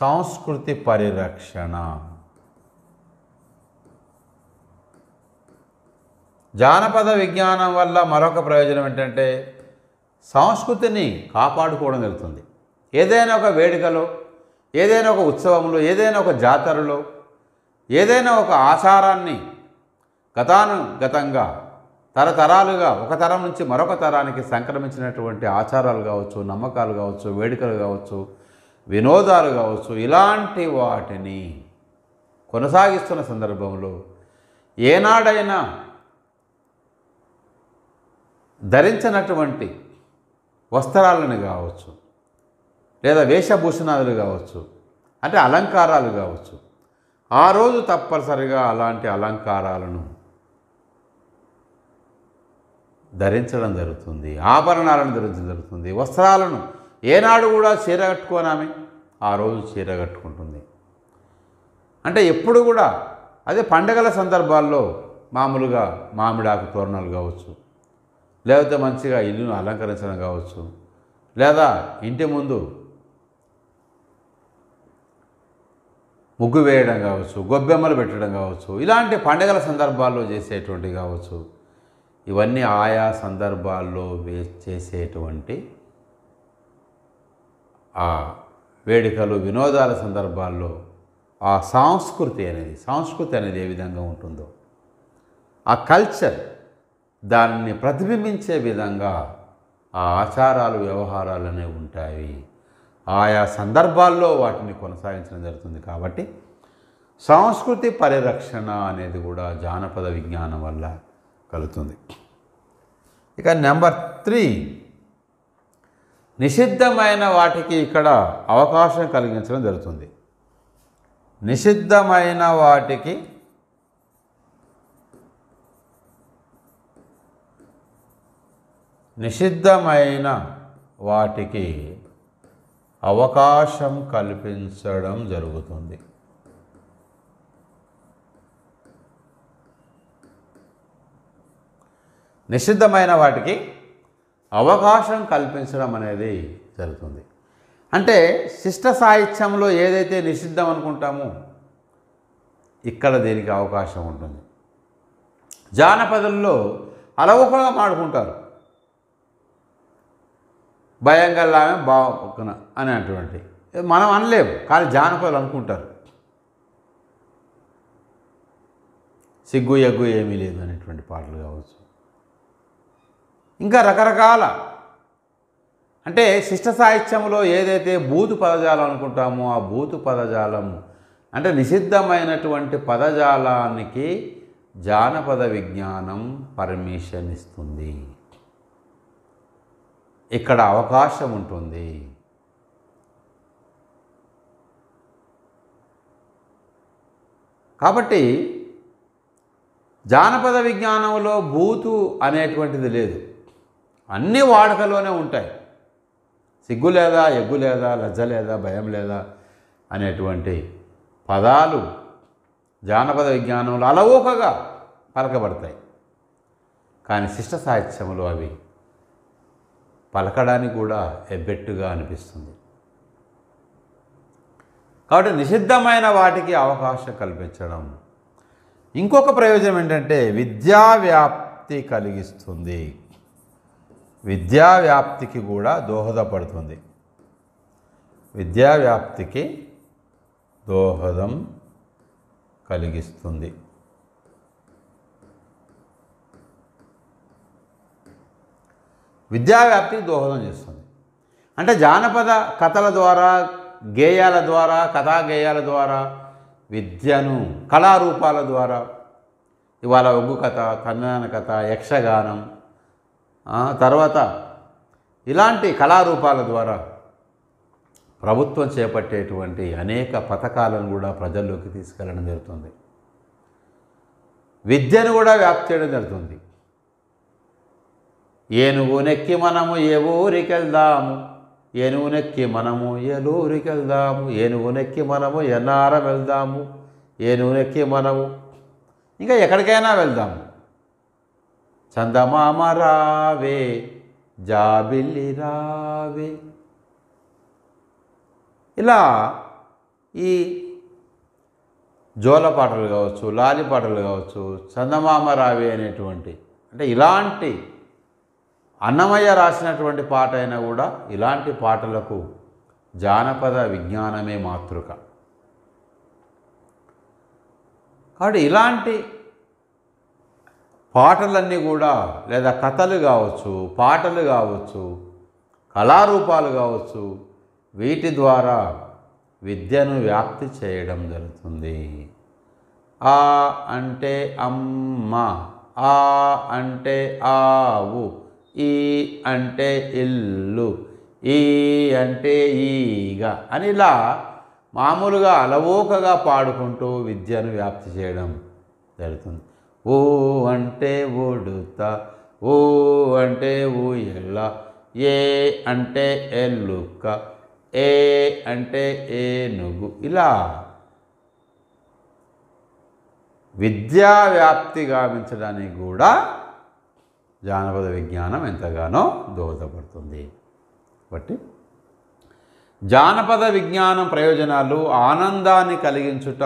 A: సంస్కృతి పరిరక్షణ. జానపద విజ్ఞానం వల్ల మరొక ప్రయోజనం ఏంటంటే సంస్కృతిని కాపాడుకోవడం జరుగుతుంది. ఏదైనా ఒక వేడుకలో, ఏదైనా ఒక ఉత్సవంలో, ఏదైనా ఒక జాతరలో, ఏదైనా ఒక ఆచారాన్ని గతానుగతంగా తరతరాలుగా ఒక తరం నుంచి మరొక తరానికి సంక్రమించినటువంటి ఆచారాలు కావచ్చు, నమ్మకాలు కావచ్చు, వేడుకలు కావచ్చు, వినోదాలు కావచ్చు, ఇలాంటి వాటిని కొనసాగిస్తున్న సందర్భంలో ఏనాడైనా ధరించినటువంటి వస్త్రాలను కావచ్చు, లేదా వేషభూషణాలు కావచ్చు, అంటే అలంకారాలు కావచ్చు, ఆ రోజు తప్పనిసరిగా అలాంటి అలంకారాలను ధరించడం జరుగుతుంది, ఆభరణాలను ధరించడం జరుగుతుంది. వస్త్రాలను ఏనాడు కూడా చీర కట్టుకోనామే ఆ రోజు చీర కట్టుకుంటుంది. అంటే ఎప్పుడు కూడా అదే పండగల సందర్భాల్లో మామూలుగా మామిడాకు తోరణాలు కావచ్చు, లేకపోతే మంచిగా ఇల్లును అలంకరించడం కావచ్చు, లేదా ఇంటి ముందు ముగ్గు వేయడం కావచ్చు, గొబ్బెమ్మలు పెట్టడం కావచ్చు, ఇలాంటి పండగల సందర్భాల్లో చేసేటువంటివి కావచ్చు. ఇవన్నీ ఆయా సందర్భాల్లో చేసేటువంటి ఆ వేడుకలు, వినోదాల సందర్భాల్లో ఆ సంస్కృతి అనేది ఏ విధంగా ఉంటుందో, ఆ కల్చర్ దాన్ని ప్రతిబింబించే విధంగా ఆ ఆచారాలు, వ్యవహారాలు అనేవి ఉంటాయి. ఆయా సందర్భాల్లో వాటిని కొనసాగించడం జరుగుతుంది. కాబట్టి సంస్కృతి పరిరక్షణ అనేది కూడా జానపద విజ్ఞానం వల్ల కలుగుతుంది. ఇక నెంబర్ 3, నిషిద్ధమైన వాటికి ఇక్కడ అవకాశం కలిగించడం జరుగుతుంది. నిషిద్ధమైన వాటికి అవకాశం కల్పించడం జరుగుతుంది. నిషిద్ధమైన వాటికి అవకాశం కల్పించడం అనేది జరుగుతుంది. అంటే శిష్ట సాహిత్యంలో ఏదైతే నిషిద్ధం అనుకుంటామో ఇక్కడ దీనికి అవకాశం ఉంటుంది. జానపదంలో అలవోకగా మాడుకుంటారు, భయంగల్లామే బాగున అనేటువంటి మనం అనలేము, కానీ జానపదాలు అనుకుంటారు. సిగ్గు ఎగ్గు ఏమీ లేదు అనేటువంటి పాటలు కావచ్చు. ఇంకా రకరకాల అంటే శిష్ట సాహిత్యంలో ఏదైతే బూతు పదజాలం అనుకుంటామో ఆ బూతు పదజాలం అంటే నిషిద్ధమైనటువంటి పదజాలానికి జానపద విజ్ఞానం పర్మిషన్ ఇస్తుంది. ఇక్కడ అవకాశం ఉంటుంది. కాబట్టి జానపద విజ్ఞానంలో బూతు అనేటువంటిది లేదు, అన్ని వాడుకలోనే ఉంటాయి. సిగ్గు లేదా, ఎగ్గు లేదా, లజ్జ లేదా, భయం లేదా అనేటువంటి పదాలు జానపద విజ్ఞానంలో అలవోకగా పలకబడతాయి. కానీ శిష్ట సాహిత్యంలో అవి పలకడానికి కూడా ఎబ్బెట్టుగా అనిపిస్తుంది. కాబట్టి నిషిద్ధమైన వాటికి అవకాశం కల్పించడం. ఇంకొక ప్రయోజనం ఏంటంటే విద్యా వ్యాప్తి కలిగిస్తుంది. విద్యా వ్యాప్తికి కూడా దోహదపడుతుంది. విద్యా వ్యాప్తికి దోహదం కలిగిస్తుంది. విద్యా వ్యాప్తికి దోహదం చేస్తుంది. అంటే జానపద కథల ద్వారా, గేయాల ద్వారా, కథా గేయాల ద్వారా విద్యను కళారూపాల ద్వారా ఇవాళ ఒగ్గు కథ, కన్నన కథ, యక్షగానం, తర్వాత ఇలాంటి కళారూపాల ద్వారా ప్రభుత్వం చేపట్టేటువంటి అనేక పథకాలను కూడా ప్రజల్లోకి తీసుకెళ్ళడం జరుగుతుంది. విద్యను కూడా వ్యాప్తి చేయడం జరుగుతుంది. ఏనుగు నెక్కి మనము ఏ ఊరికెళ్దాము, ఏనుగు నెక్కి మనము ఏలూరికెళ్దాము, ఏనుగు నెక్కి మనము ఎన్నారం వెళ్దాము, ఏనుగు నెక్కి మనము ఇంకా ఎక్కడికైనా వెళ్దాము, చందమామ రావే జాబిల్లి రావే. ఇలా ఈ జోల పాటలు కావచ్చు, లాలి పాటలు కావచ్చు, చందమామ రావే అనేటువంటి అంటే ఇలాంటి అన్నమయ్య రాసినటువంటి పాట అయినా కూడా ఇలాంటి పాటలకు జానపద విజ్ఞానమే మాతృక. కాబట్టి ఇలాంటి పాటలన్నీ కూడా లేదా కథలు కావచ్చు, పాటలు కావచ్చు, కళారూపాలు కావచ్చు, వీటి ద్వారా విద్యను వ్యాప్తి చేయడం జరుగుతుంది. ఆ అంటే అమ్మ, ఆ అంటే ఆవు, ఈ అంటే ఇల్లు, ఈ అంటే ఈగ అని ఇలా మామూలుగా అలవోకగా పాడుకుంటూ విద్యను వ్యాప్తి చేయడం జరుగుతుంది. ఓ అంటే ఉడుత, ఓ అంటే ఊయల, ఏ అంటే ఎల్లుక్క, ఏ అంటే ఏనుగు. ఇలా విద్యా వ్యాప్తి గావించడానికి కూడా జానపద విజ్ఞానం ఎంతగానో దోహదపడుతుంది. కాబట్టి జానపద విజ్ఞానం ప్రయోజనాలు ఆనందాన్ని కలిగించుట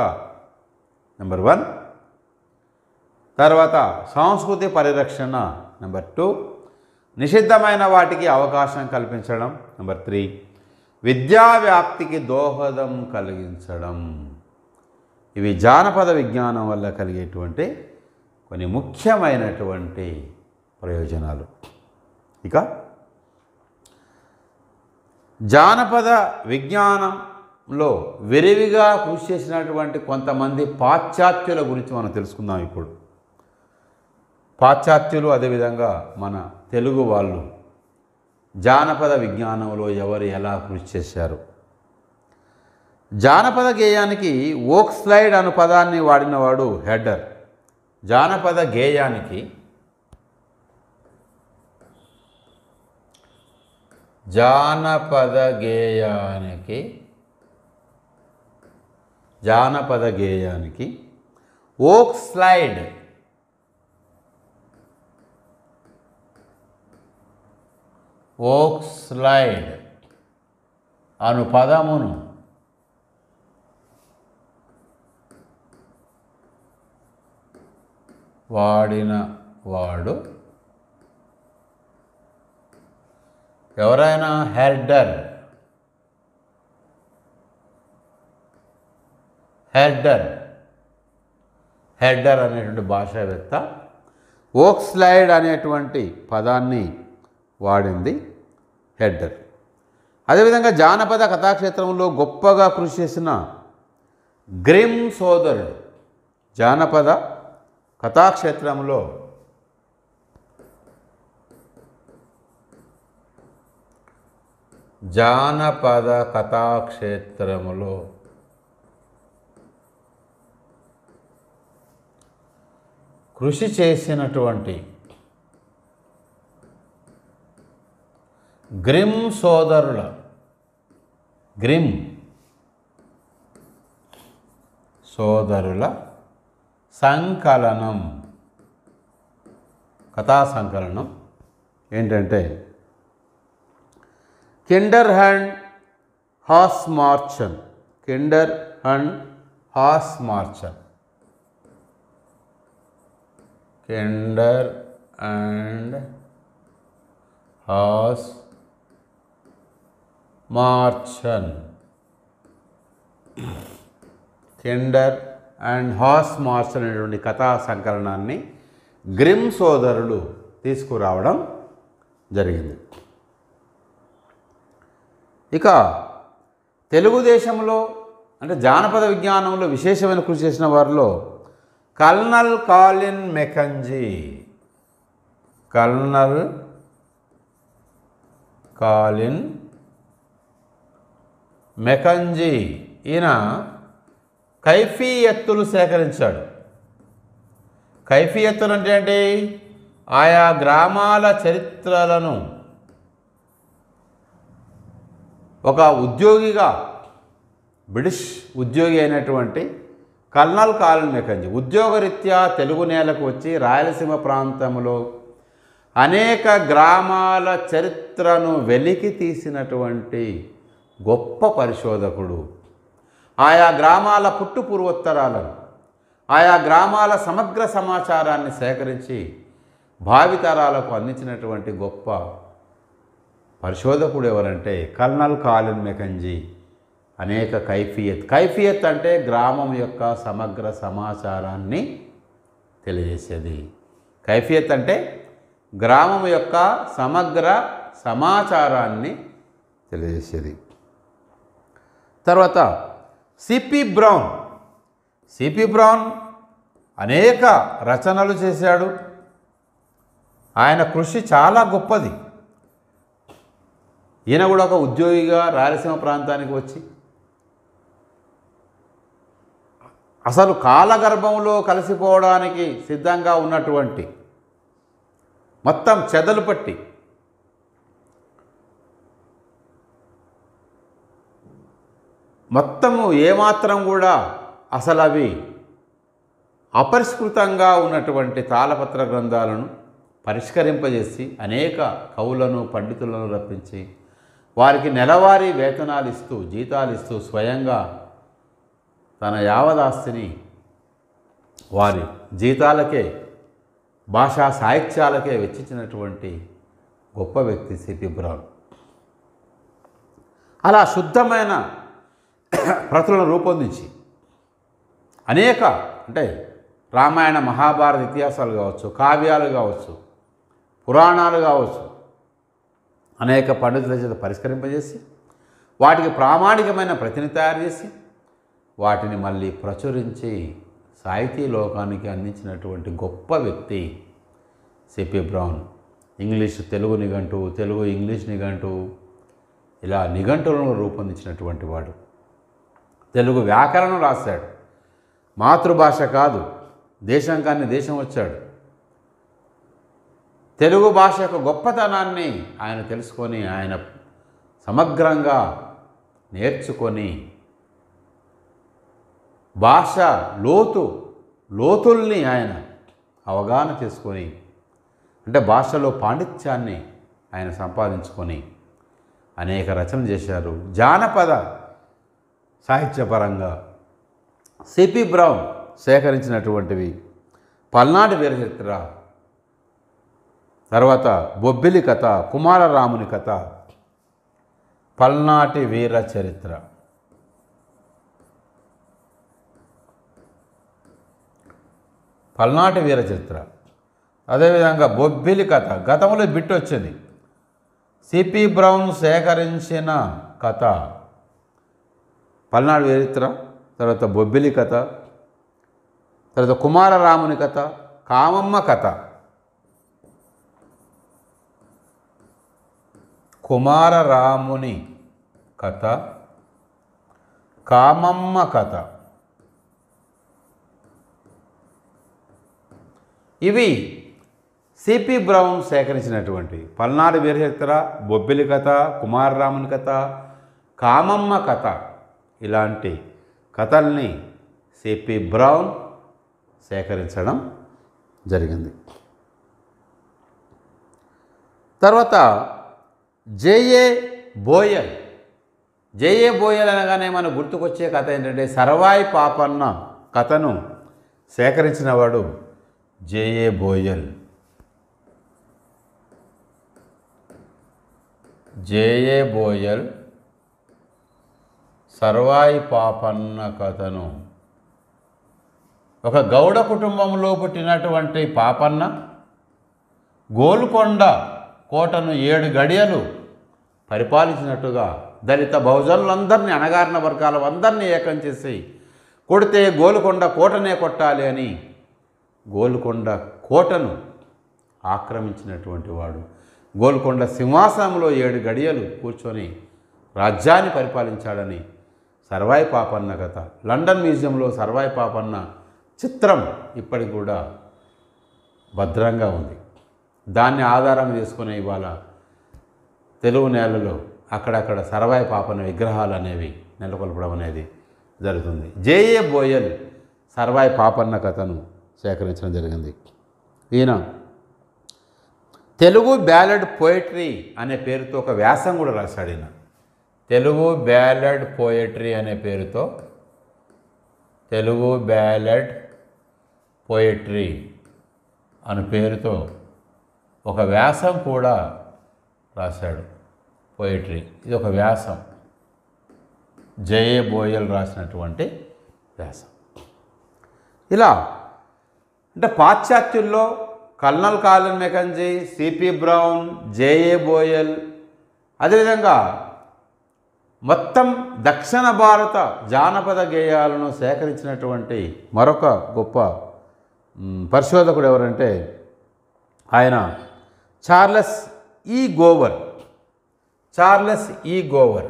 A: నెంబర్ 1, తర్వాత సంస్కృతి పరిరక్షణ నెంబర్ 2, నిషిద్ధమైన వాటికి అవకాశం కల్పించడం నెంబర్ 3, విద్యా వ్యాప్తికి దోహదం కలిగించడం. ఇవి జానపద విజ్ఞానం వల్ల కలిగేటువంటి కొన్ని ముఖ్యమైనటువంటి ప్రయోజనాలు. ఇక జానపద విజ్ఞానంలో విరివిగా కృషి చేసినటువంటి కొంతమంది పాశ్చాత్యుల గురించి మనం తెలుసుకుందాం. ఇప్పుడు పాశ్చాత్యులు, అదేవిధంగా మన తెలుగు వాళ్ళు జానపద విజ్ఞానంలో ఎవరు ఎలా కృషి చేశారు. జానపద గేయానికి ఓక్ స్లైడ్ అను పదాన్ని వాడినవాడు హెడర్. జానపద గేయానికి ఓక్ స్లైడ్ ఓక్స్లైడ్ అను పదమును వాడిన వాడు ఎవరైనా హెర్డర్ అనేటువంటి భాషావేత్త ఓక్స్లైడ్ అనేటువంటి పదాన్ని వాడింది హెర్డర్. అదేవిధంగా జానపద కథాక్షేత్రంలో గొప్పగా కృషి చేసిన గ్రిమ్ సోదరుడు, జానపద కథాక్షేత్రంలో కృషి చేసినటువంటి గ్రిమ్ సోదరుల సంకలనం, కథా సంకలనం ఏంటంటే కిండర్ అండ్ హాస్ మార్చన్. అనేటువంటి కథా సంకలనాన్ని గ్రిమ్ సోదరులు తీసుకురావడం జరిగింది. ఇక తెలుగుదేశంలో అంటే జానపద విజ్ఞానంలో విశేషమైన కృషి చేసిన వారిలో కల్నల్ కాలిన్ మెకంజీ ఈయన కైఫియత్తులు సేకరించాడు. కైఫియత్తులు అంటే ఏంటి? ఆయా గ్రామాల చరిత్రలను ఒక ఉద్యోగిగా, బ్రిటిష్ ఉద్యోగి అయినటువంటి కల్నల్ కాలిన్ మెకంజీ ఉద్యోగరీత్యా తెలుగు నేలకు వచ్చి రాయలసీమ ప్రాంతంలో అనేక గ్రామాల చరిత్రను వెలికి తీసినటువంటి గొప్ప పరిశోధకుడు. ఆయా గ్రామాల పుట్టు పూర్వోత్తరాలను, ఆయా గ్రామాల సమగ్ర సమాచారాన్ని సేకరించి భావితరాలకు అందించినటువంటి గొప్ప పరిశోధకుడు ఎవరంటే కల్నల్ కాలిన్ మెకంజీ. అనేక కైఫియత్ అంటే గ్రామం యొక్క సమగ్ర సమాచారాన్ని తెలియజేసేది. కైఫియత్ అంటే గ్రామం యొక్క సమగ్ర సమాచారాన్ని తెలియజేసేది. తర్వాత సిపి బ్రౌన్ అనేక రచనలు చేశాడు. ఆయన కృషి చాలా గొప్పది. ఈయన కూడా ఒక ఉద్యోగిగా రాయలసీమ ప్రాంతానికి వచ్చి అసలు కాలగర్భంలో కలిసిపోవడానికి సిద్ధంగా ఉన్నటువంటి మొత్తం చెదలు పట్టి మొత్తము ఏమాత్రం కూడా అసలు అవి అపరిష్కృతంగా ఉన్నటువంటి తాళపత్ర గ్రంథాలను పరిష్కరింపజేసి అనేక కవులను పండితులను రప్పించి వారికి నెలవారీ వేతనాలు ఇస్తూ జీతాలు ఇస్తూ స్వయంగా తన యావదాస్తిని వారి జీతాలకే భాషా సాహిత్యాలకే వెచ్చించినటువంటి గొప్ప వ్యక్తి సిపి బ్రౌన్. అలా శుద్ధమైన ప్రతులను రూపొందించి అనేక అంటే రామాయణ మహాభారత ఇతిహాసాలు కావచ్చు, కావ్యాలు కావచ్చు, పురాణాలు కావచ్చు, అనేక పండితుల చేత పరిష్కరింపజేసి వాటికి ప్రామాణికమైన ప్రతిని తయారు చేసి వాటిని మళ్ళీ ప్రచురించి సాహితీ లోకానికి అందించినటువంటి గొప్ప వ్యక్తి సిపి బ్రౌన్. ఇంగ్లీష్ తెలుగు నిఘంటు, తెలుగు ఇంగ్లీష్ నిఘంటు, ఇలా నిఘంటులను రూపొందించినటువంటి వాడు. తెలుగు వ్యాకరణం రాశాడు. మాతృభాష కాదు, దేశం కానీ దేశం వచ్చాడు. తెలుగు భాష యొక్క గొప్పతనాన్ని ఆయన తెలుసుకొని ఆయన సమగ్రంగా నేర్చుకొని భాష లోతుల్ని ఆయన అవగాహన చేసుకొని అంటే భాషలో పాండిత్యాన్ని ఆయన సంపాదించుకొని అనేక రచనలు చేశారు. జానపద సాహిత్యపరంగా సిపి బ్రౌన్ సేకరించినటువంటివి పల్నాటి వీరచరిత్ర, తర్వాత బొబ్బిలి కథ, కుమారరాముని కథ, పల్నాటి వీర చరిత్ర, పల్నాటి వీర చరిత్ర. అదేవిధంగా బొబ్బిలి కథ గతంలో బిట్ వచ్చింది. సిపి బ్రౌన్ సేకరించిన కథ పల్నాడు చరిత్ర, తర్వాత బొబ్బిలి కథ, తర్వాత కుమారరాముని కథ, కామమ్మ కథ, కుమారరాముని కథ, కామమ్మ కథ. ఇవి సిపి బ్రౌన్ సేకరించినటువంటి పల్నాడు వీరచరిత్ర, బొబ్బిలి కథ, కుమారరాముని కథ, కామమ్మ కథ. ఇలాంటి కథల్ని సిపి బ్రౌన్ సేకరించడం జరిగింది. తర్వాత జేఏ బోయల్. జేఏ బోయల్ అనగానే మనకు గుర్తుకొచ్చే కథ ఏంటంటే సర్వాయి పాపన్న కథను సేకరించినవాడు JA Boyle. JA Boyle Sarvai Papanna కథను, ఒక గౌడ కుటుంబంలో పుట్టినటువంటి పాపన్న గోల్కొండ కోటను 7 గడియలు పరిపాలించినట్టుగా దళిత బహుజనులందరినీ, అణగారిన వర్గాల అందరినీ ఏకం చేసి కొడితే గోల్కొండ కోటనే కొట్టాలి అని గోల్కొండ కోటను ఆక్రమించినటువంటి వాడు. గోల్కొండ సింహాసనంలో 7 గడియలు కూర్చొని రాజ్యాన్ని పరిపాలించాడని సర్వాయి పాపన్న కథ. లండన్ మ్యూజియంలో సర్వాయి పాపన్న చిత్రం ఇప్పటికి కూడా భద్రంగా ఉంది. దాన్ని ఆధారం చేసుకునే ఇవాళ తెలుగు నేలలో అక్కడక్కడ సర్వాయి పాపన్న విగ్రహాలు అనేవి నెలకొల్పడం అనేది జరుగుతుంది. జేఏ బోయల్ సర్వాయి పాపన్న కథను సేకరించడం జరిగింది. ఈయన తెలుగు బ్యాలెడ్ పోయట్రీ అనే పేరుతో ఒక వ్యాసం కూడా రాశాడు. ఈయన తెలుగు బ్యాలెడ్ పోయట్రీ అనే పేరుతో, తెలుగు బ్యాలెడ్ పోయట్రీ అనే పేరుతో ఒక వ్యాసం కూడా రాశాడు. పోయట్రీ ఇది ఒక వ్యాసం, జేఏ బోయల్ రాసినటువంటి వ్యాసం. ఇలా అంటే పాశ్చాత్యుల్లో colonel Colin Mackenzie, CP Brown, JA Boyle, అదేవిధంగా మొత్తం దక్షిణ భారత జానపద గేయాలను సేకరించినటువంటి మరొక గొప్ప పరిశోధకుడు ఎవరంటే ఆయన చార్లెస్ ఈ గోవర్. చార్లెస్ ఈ గోవర్.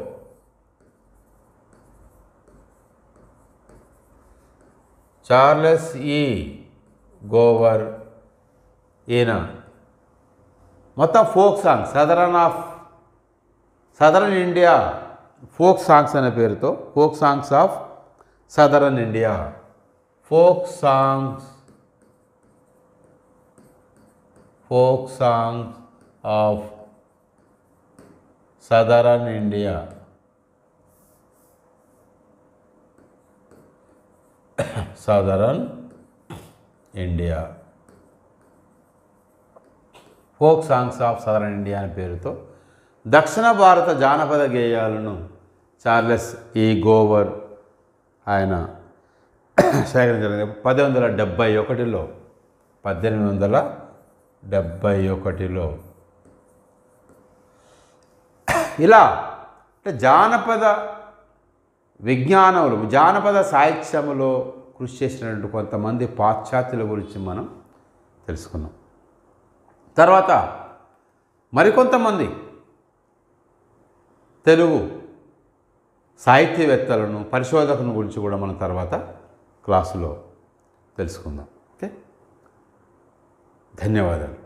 A: చార్లెస్ ఈ గోవర్ ఈయన మొత్తం folk songs, southern India folk songs అనే పేరుతో, folk songs of southern India, folk songs of southern India, southern India, folk songs of southern India అనే పేరుతో దక్షిణ భారత జానపద గేయాలను చార్లెస్ ఈ గోవర్ ఆయన సేకరించడం 1871లో 1871లో. ఇలా అంటే జానపద విజ్ఞానములు, జానపద సాహిత్యములో కృషి చేసినటువంటి కొంతమంది పాశ్చాత్యుల గురించి మనం తెలుసుకున్నాం. తర్వాత మరికొంతమంది తెలుగు సాహిత్యవేత్తలను, పరిశోధకులను గురించి కూడా మనం తర్వాత క్లాసులో తెలుసుకుందాం. ఓకే, ధన్యవాదాలు.